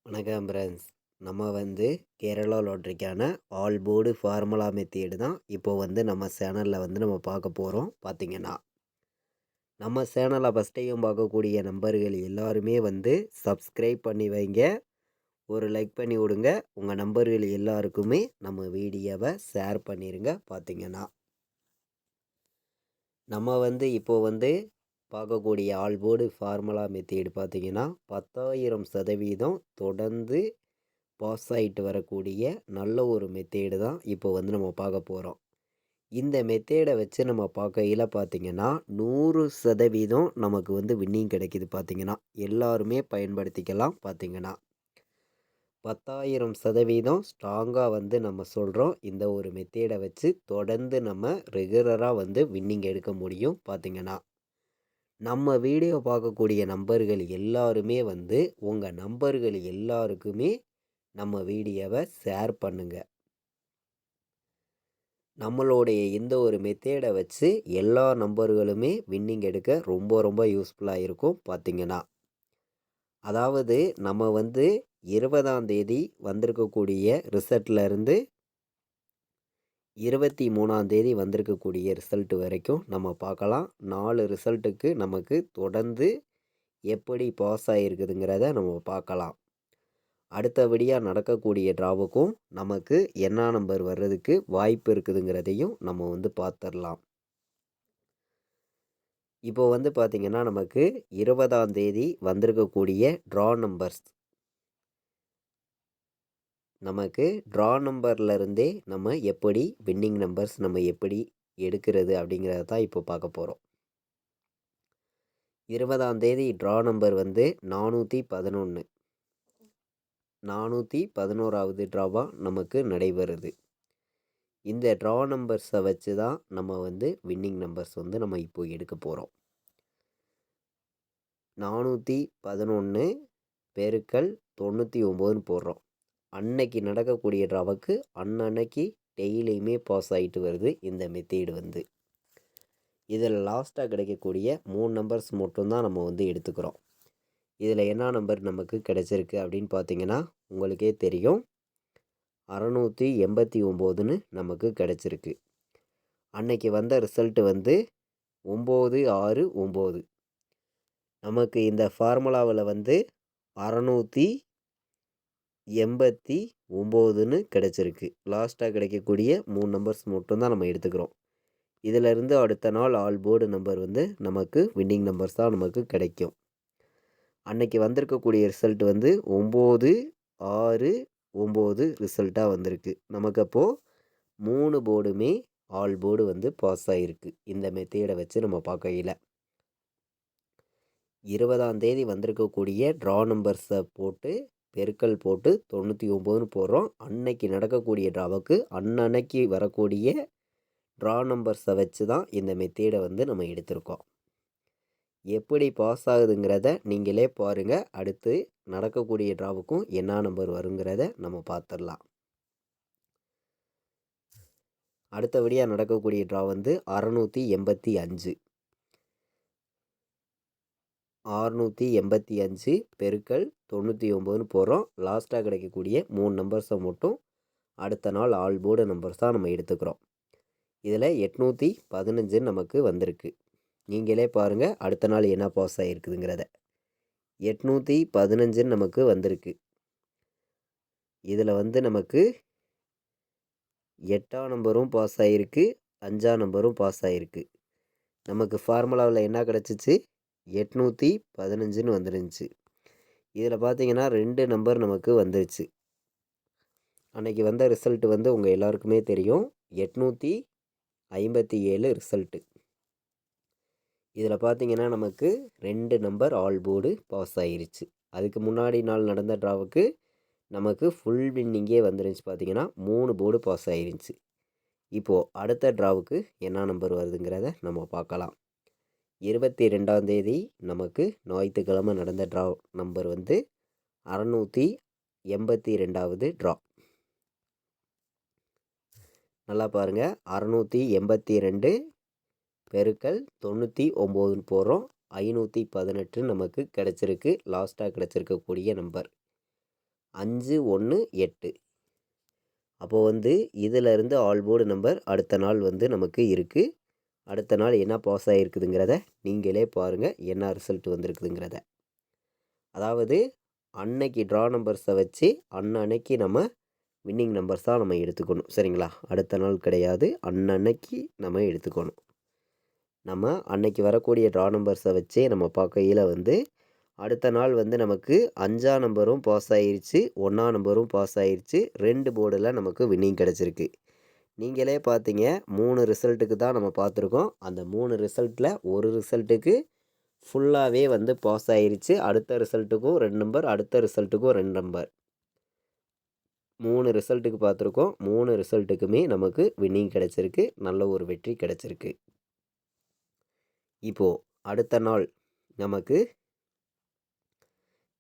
வணக்கம் ஃப்ரெண்ட்ஸ். நம்ம கேரளா லாட்ரிக்கான ஆல் போர்டு ஃபார்முலா மெத்தேடு தான் நம்ம சேனலில் நம்ம பார்க்க போகிறோம். பார்த்தீங்கன்னா நம்ம சேனலை ஃபஸ்ட் டைம் பார்க்கக்கூடிய நம்பர்கள் எல்லாருமே சப்ஸ்கிரைப் பண்ணி வைங்க, ஒரு லைக் பண்ணி விடுங்க. உங்கள் நம்பர்கள் எல்லாருக்குமே நம்ம வீடியோவை ஷேர் பண்ணிடுங்க. பார்த்தீங்கன்னா நம்ம பார்க்கக்கூடிய ஆல் போர்டு ஃபார்முலா மெத்தேடு பார்த்தீங்கன்னா 10,000% தொடர்ந்து பாஸ் ஆகிட்டு வரக்கூடிய நல்ல ஒரு மெத்தேடு தான் நம்ம பார்க்க போகிறோம். இந்த மெத்தேடை வச்சு நம்ம பார்க்கையில் பார்த்தீங்கன்னா 100% நமக்கு வின்னிங் கிடைக்கிது. பார்த்தீங்கன்னா எல்லாருமே பயன்படுத்திக்கலாம். பார்த்தீங்கன்னா 10,000% ஸ்ட்ராங்காக நம்ம சொல்கிறோம். இந்த ஒரு மெத்தேடை வச்சு தொடர்ந்து நம்ம ரெகுலராக வின்னிங் எடுக்க முடியும். பார்த்தீங்கன்னா நம்ம வீடியோ பார்க்கக்கூடிய நம்பர்கள் எல்லாருமே உங்கள் நம்பர்கள் எல்லாருக்குமே நம்ம வீடியோவை ஷேர் பண்ணுங்க. நம்மளுடைய இந்த ஒரு மெத்தேடை வச்சு எல்லா நம்பர்களுமே வின்னிங் எடுக்க ரொம்ப ரொம்ப யூஸ்ஃபுல்லாக இருக்கும். பார்த்தீங்கன்னா அதாவது நம்ம 20ஆம் தேதி வந்திருக்கக்கூடிய ரிசல்ட்லேருந்து 23ஆம் தேதி வந்திருக்கக்கூடிய ரிசல்ட் வரைக்கும் நம்ம பார்க்கலாம். 4 ரிசல்ட்டுக்கு நமக்கு தொடர்ந்து எப்படி பாஸ் ஆகிருக்குதுங்கிறத நம்ம பார்க்கலாம். அடுத்தபடியாக நடக்கக்கூடிய ட்ராவுக்கும் நமக்கு என்ன நம்பர் வர்றதுக்கு வாய்ப்பு இருக்குதுங்கிறதையும் நம்ம பார்த்துடலாம். இப்போ பார்த்திங்கன்னா நமக்கு 20ஆம் தேதி வந்திருக்கக்கூடிய ட்ரா நம்பர்ஸ், நமக்கு ட்ரா நம்பர்லேருந்தே நம்ம எப்படி வின்னிங் நம்பர்ஸ் நம்ம எப்படி எடுக்கிறது அப்படிங்கிறத தான் இப்போ பார்க்க போகிறோம். 20ஆம் தேதி ட்ரா நம்பர் 411, 411வது ட்ராவாக நமக்கு நடைபெறுது. இந்த ட்ரா நம்பர்ஸை வச்சு தான் நம்ம வின்னிங் நம்பர்ஸ் நம்ம இப்போ எடுக்க போகிறோம். 411 பெருக்கல் 99ன்னு போடுறோம். அன்னைக்கு நடக்கக்கூடிய ட்ராவுக்கு அன்னன்னைக்கு டெய்லியுமே பாஸ் ஆகிட்டு வருது இந்த மெத்தேடு. இதில் லாஸ்ட்டாக கிடைக்கக்கூடிய 3 நம்பர்ஸ் மட்டும்தான் நம்ம எடுத்துக்கிறோம். இதில் என்ன நம்பர் நமக்கு கிடைச்சிருக்கு அப்படின்னு பார்த்தீங்கன்னா உங்களுக்கே தெரியும், 689ன்னு நமக்கு கிடைச்சிருக்கு. அன்னைக்கு வந்த ரிசல்ட்டு 969. நமக்கு இந்த ஃபார்முலாவில் 689ன்னு கிடைச்சிருக்கு. லாஸ்ட்டாக கிடைக்கக்கூடிய 3 நம்பர்ஸ் மட்டும்தான் நம்ம எடுத்துக்கிறோம். இதிலிருந்து அடுத்த நாள் ஆல் போர்டு நம்பர் நமக்கு வின்னிங் நம்பர்ஸ் தான் நமக்கு கிடைக்கும். அன்னைக்கு வந்திருக்கக்கூடிய ரிசல்ட் 969 ரிசல்ட்டாக வந்திருக்கு. நமக்கு அப்போது 3 போர்டுமே ஆல் போர்டு பாஸ் ஆகிருக்கு. இந்த மெத்தேடை வச்சு நம்ம பார்க்கையில் 20ஆம் தேதி வந்திருக்கக்கூடிய ட்ரா நம்பர்ஸை போட்டு பெருக்கல் போட்டு 99ன்னு போடுறோம். அன்னைக்கு நடக்கக்கூடிய ட்ராவுக்கு அன்னன்னைக்கு வரக்கூடிய ட்ரா நம்பர்ஸை வச்சு தான் இந்த மெத்தேடை நம்ம எடுத்திருக்கோம். எப்படி பாஸ் ஆகுதுங்கிறத நீங்களே பாருங்கள். அடுத்து நடக்கக்கூடிய ட்ராவுக்கும் என்ன நம்பர் வருங்கிறத நம்ம பார்த்துடலாம். அடுத்தபடியாக நடக்கக்கூடிய ட்ரா 685, 685 பெருக்கல் 99ன்னு போகிறோம். லாஸ்ட்டாக கிடைக்கக்கூடிய 3 நம்பர்ஸை மட்டும் அடுத்த நாள் ஆல் போர்டு நம்பர்ஸ் தான் நம்ம எடுத்துக்கிறோம். இதில் 815 நமக்கு வந்திருக்கு. நீங்களே பாருங்கள் அடுத்த நாள் என்ன பாஸ் ஆகிருக்குதுங்கிறத. 815 நமக்கு வந்திருக்கு. இதில் நமக்கு 8ஆம் நம்பரும் பாஸ் ஆகிருக்கு, 5ஆம் நம்பரும் பாஸ் ஆகிருக்கு. நமக்கு ஃபார்முலாவில் என்ன கிடச்சிச்சு, 815ன்னு வந்துருந்துச்சு. இதில் பார்த்தீங்கன்னா 2 நம்பர் நமக்கு வந்துருச்சு. அன்றைக்கி வந்த ரிசல்ட்டு உங்கள் எல்லாருக்குமே தெரியும், 857 ரிசல்ட்டு. இதில் பார்த்தீங்கன்னா நமக்கு 2 நம்பர் ஆல் போர்டு பாஸ் ஆகிருச்சு. அதுக்கு முன்னாடி நாள் நடந்த ட்ராவுக்கு நமக்கு ஃபுல் வின்னிங்கே வந்துருந்துச்சு. பார்த்தீங்கன்னா 3 போர்டு பாஸ் ஆகிருந்துச்சு. இப்போது அடுத்த ட்ராவுக்கு என்ன நம்பர் வருதுங்கிறத நம்ம பார்க்கலாம். 22ஆம் தேதி நமக்கு ஞாயிற்றுக்கிழமை நடந்த ட்ரா நம்பர் 682வது ட்ரா. நல்லா பாருங்கள், 682 பெருக்கல் 99ன்னு போகிறோம். 518 நமக்கு கிடச்சிருக்கு. லாஸ்ட்டாக கிடச்சிருக்கக்கூடிய நம்பர் 5 1 8. அப்போது வந்து இதிலேருந்து ஆல் போர்டு நம்பர் அடுத்த நாள் வந்து நமக்கு இருக்குது. அடுத்த நாள் என்ன பாஸ் ஆகிருக்குதுங்கிறத நீங்களே பாருங்கள், என்ன ரிசல்ட் வந்திருக்குதுங்கிறத. அதாவது அன்னைக்கு ட்ரா நம்பர்ஸை வச்சு அன்னன்னைக்கு நம்ம வின்னிங் நம்பர்ஸாக நம்ம எடுத்துக்கணும். சரிங்களா? அடுத்த நாள் கிடையாது, அன்னன்னைக்கு நம்ம எடுத்துக்கணும். நம்ம அன்னைக்கு வரக்கூடிய ட்ரா நம்பர்ஸை வச்சே நம்ம பார்க்கையில் வந்து அடுத்த நாள் வந்து நமக்கு 5ஆம் நம்பரும் பாஸ் ஆகிருச்சு, 1ஆம் நம்பரும் பாஸ் ஆகிருச்சு. 2 போர்டில் நமக்கு வின்னிங் கிடச்சிருக்கு. நீங்களே பார்த்தீங்க, 3 ரிசல்ட்டுக்கு தான் நம்ம பார்த்துருக்கோம். அந்த 3 ரிசல்ட்டில் ஒரு ரிசல்ட்டுக்கு ஃபுல்லாகவே வந்து பாஸ் ஆகிருச்சு. அடுத்த ரிசல்ட்டுக்கும் 2 நம்பர், அடுத்த ரிசல்ட்டுக்கும் 2 நம்பர். 3 ரிசல்ட்டுக்கு பார்த்துருக்கோம். 3 ரிசல்ட்டுக்குமே நமக்கு வின்னிங் கிடச்சிருக்கு. நல்ல ஒரு வெற்றி கிடச்சிருக்கு. இப்போது அடுத்த நாள் நமக்கு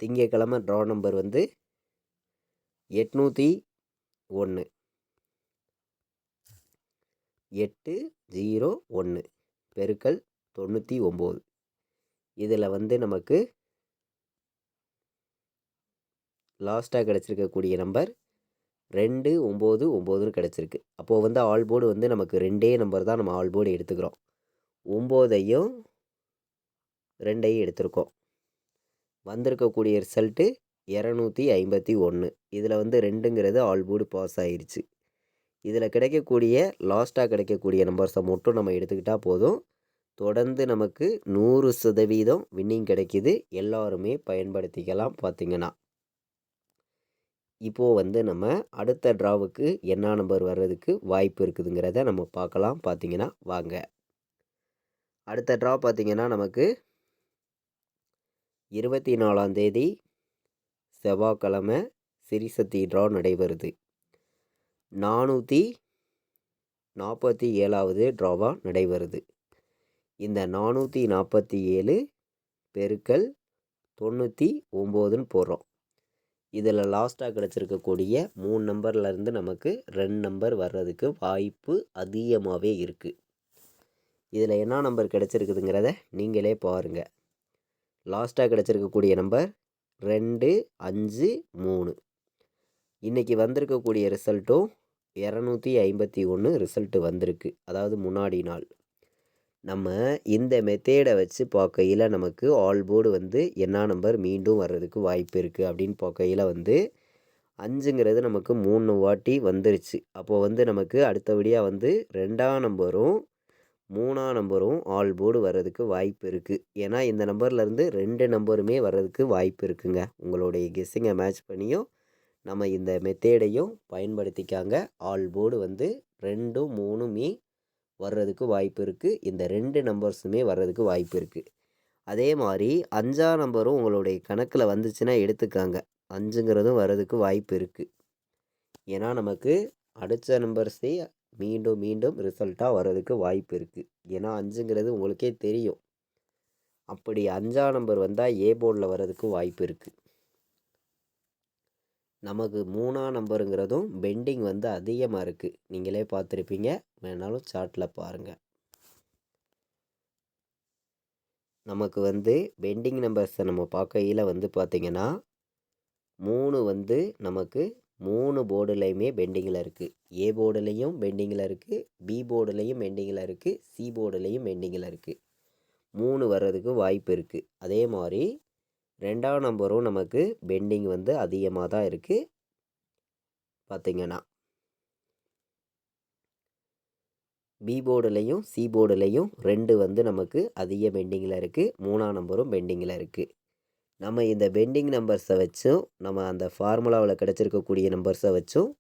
திங்கக்கிழமை ட்ரா நம்பர் வந்து 801 801 பெருக்கல் 99. இதில் வந்து நமக்கு லாஸ்ட்டாக கிடச்சிருக்கக்கூடிய நம்பர் 299ன்னு கிடச்சிருக்கு. அப்போது வந்து ஆல் போர்டு வந்து நமக்கு 2 நம்பர் தான் நம்ம ஆல் போர்டு எடுத்துக்கிறோம். 9ஐயும் 2ஐயும் எடுத்திருக்கோம். வந்திருக்கக்கூடிய ரிசல்ட்டு 251. இதில் வந்து 2ங்கிறது ஆல் போர்டு பாஸ் ஆகிருச்சு. இதில் கிடைக்கக்கூடிய லாஸ்ட்டாக கிடைக்கக்கூடிய நம்பர்ஸை மட்டும் நம்ம எடுத்துக்கிட்டால் போதும். தொடர்ந்து நமக்கு 100% வின்னிங் கிடைக்கிது. எல்லாருமே பயன்படுத்திக்கலாம். பார்த்திங்கன்னா இப்போது வந்து நம்ம அடுத்த ட்ராவுக்கு என்ன நம்பர் வர்றதுக்கு வாய்ப்பு இருக்குதுங்கிறத நம்ம பார்க்கலாம். பார்த்திங்கன்னா வாங்க. அடுத்த ட்ரா பார்த்திங்கன்னா நமக்கு 24ஆம் தேதி செவ்வாய்க்கிழமை சிறிசக்தி ட்ரா நடைபெறுது. 447வது ட்ராவாக நடைபெறுது. இந்த 447 பெருக்கல் 99ன்னு போடுறோம். இதில் லாஸ்ட்டாக கிடச்சிருக்கக்கூடிய 3 நம்பர்லேருந்து நமக்கு 2 நம்பர் வர்றதுக்கு வாய்ப்பு அதிகமாகவே இருக்குது. இதில் என்ன நம்பர் கிடச்சிருக்குதுங்கிறத நீங்களே பாருங்கள். லாஸ்ட்டாக கிடச்சிருக்கக்கூடிய நம்பர் 253. இன்றைக்கி வந்திருக்கக்கூடிய ரிசல்ட்டும் 251 ரிசல்ட்டு வந்திருக்கு. அதாவது முன்னாடி நாள். நம்ம இந்த மெத்தேடை வச்சு பார்க்கையில் நமக்கு ஆல் போர்டு வந்து என்ன நம்பர் மீண்டும் வர்றதுக்கு வாய்ப்பு இருக்குது அப்படின்னு பார்க்கையில் வந்து 5ங்கிறது நமக்கு 3 வாட்டி வந்துருச்சு. அப்போது வந்து நமக்கு அடுத்தபடியாக வந்து 2ஆம் நம்பரும் 3ஆம் நம்பரும் ஆல் போர்டு வர்றதுக்கு வாய்ப்பு இருக்குது. ஏன்னா இந்த நம்பர்லேருந்து 2 நம்பருமே வர்றதுக்கு வாய்ப்பு இருக்குங்க. உங்களுடைய கெஸ்ஸிங்கை மேட்ச் பண்ணியும் நம்ம இந்த மெத்தேடையும் பயன்படுத்திக்காங்க. ஆல் போர்டு வந்து 2 3மே வர்றதுக்கு வாய்ப்பு இருக்குது. இந்த 2 நம்பர்ஸுமே வர்றதுக்கு வாய்ப்பு இருக்குது. அதே மாதிரி 5ஆம் நம்பரும் உங்களுடைய கணக்கில் வந்துச்சுன்னா எடுத்துக்காங்க. 5ங்கிறதும் வர்றதுக்கு வாய்ப்பு இருக்குது. ஏன்னா நமக்கு அடுத்த நம்பர்ஸே மீண்டும் மீண்டும் ரிசல்ட்டாக வர்றதுக்கு வாய்ப்பு இருக்குது. ஏன்னா 5ங்கிறது உங்களுக்கே தெரியும். அப்படி 5ஆம் நம்பர் வந்தால் ஏ போர்டில் வர்றதுக்கு வாய்ப்பு இருக்குது. நமக்கு 3ஆம் நம்பருங்கிறதும் பெண்டிங் வந்து அதிகமாக இருக்குது. நீங்களே பார்த்துருப்பீங்க, வேணாலும் சார்ட்டில் பாருங்கள். நமக்கு வந்து பெண்டிங் நம்பர்ஸை நம்ம பார்க்கையில் வந்து பார்த்திங்கன்னா 3 வந்து நமக்கு 3 போர்டுலையுமே பெண்டிங்கில் இருக்குது. ஏ போர்டுலேயும் பெண்டிங்கில் இருக்குது, பி போர்டுலேயும் பெண்டிங்கில் இருக்குது, சி போர்டுலேயும் பெண்டிங்கில் இருக்குது. 3 வர்றதுக்கு வாய்ப்பு இருக்குது. அதே மாதிரி 2ஆம் நம்பரும் நமக்கு பெண்டிங் வந்து அதிகமாக தான் இருக்குது. பார்த்திங்கன்னா பி போர்டுலையும் சி போர்டுலையும் 2 வந்து நமக்கு அதிக பெண்டிங்கில் இருக்குது. 3ஆம் நம்பரும் பெண்டிங்கில் இருக்குது. நம்ம இந்த பெண்டிங் நம்பர்ஸை வச்சும் நம்ம அந்த ஃபார்முலாவில் கிடச்சிருக்கக்கூடிய நம்பர்ஸை வச்சும்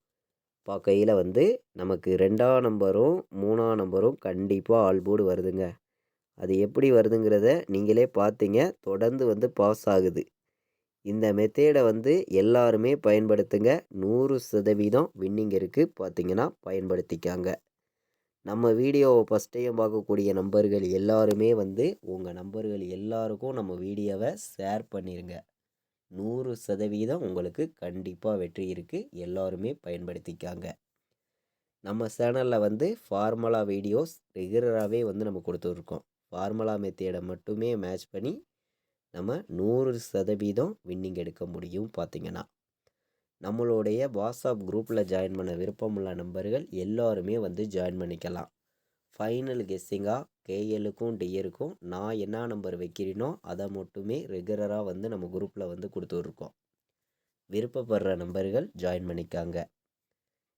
பார்க்கையில் வந்து நமக்கு 2ஆம் நம்பரும் 3ஆம் நம்பரும் கண்டிப்பாக ஆல் போர்டு வருதுங்க. அது எப்படி வருதுங்கிறத நீங்களே பார்த்தீங்க. தொடர்ந்து வந்து பாஸ் ஆகுது. இந்த மெத்தேடை வந்து எல்லாருமே பயன்படுத்துங்க. 100% வின்னிங் இருக்குது. பார்த்திங்கன்னா பயன்படுத்திக்காங்க. நம்ம வீடியோவை ஃபஸ்ட் டைம் பார்க்கக்கூடிய நம்பர்கள் எல்லாருமே வந்து உங்கள் நம்பர்கள் எல்லாருக்கும் நம்ம வீடியோவை ஷேர் பண்ணிடுங்க. 100% உங்களுக்கு கண்டிப்பாக வெற்றி இருக்குது. எல்லாருமே பயன்படுத்திக்காங்க. நம்ம சேனலில் வந்து ஃபார்முலா வீடியோஸ் ரெகுலராகவே வந்து நம்ம கொடுத்துருக்கோம். ஃபார்முலா மெத்தேடை மட்டுமே மேட்ச் பண்ணி நம்ம 100% வின்னிங் எடுக்க முடியும். பார்த்திங்கன்னா நம்மளுடைய வாட்ஸ்அப் குரூப்பில் ஜாயின் பண்ண விருப்பமுள்ள நண்பர்கள் எல்லாருமே வந்து ஜாயின் பண்ணிக்கலாம். ஃபைனல் கெஸ்ஸிங்காக கேஎலுக்கும் டிஎருக்கும் நான் என்ன நம்பர் வைக்கிறேனோ அதை மட்டுமே ரெகுலராக வந்து நம்ம குரூப்பில் வந்து கொடுத்துட்ருக்கோம். விருப்பப்படுற நம்பர்கள் ஜாயின் பண்ணிக்காங்க.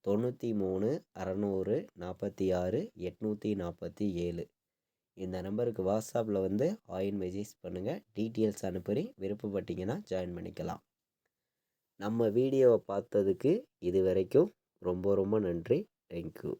93 600 46 847 இந்த நம்பருக்கு வாட்ஸ்அப்பில் வந்து ஆயின் மெசேஜ் பண்ணுங்கள். டீட்டெயில்ஸ் அனுப்பி விருப்பப்பட்டீங்கன்னா ஜாயின் பண்ணிக்கலாம். நம்ம வீடியோவை பார்த்ததுக்கு இது வரைக்கும் ரொம்ப ரொம்ப நன்றி. தேங்க்யூ.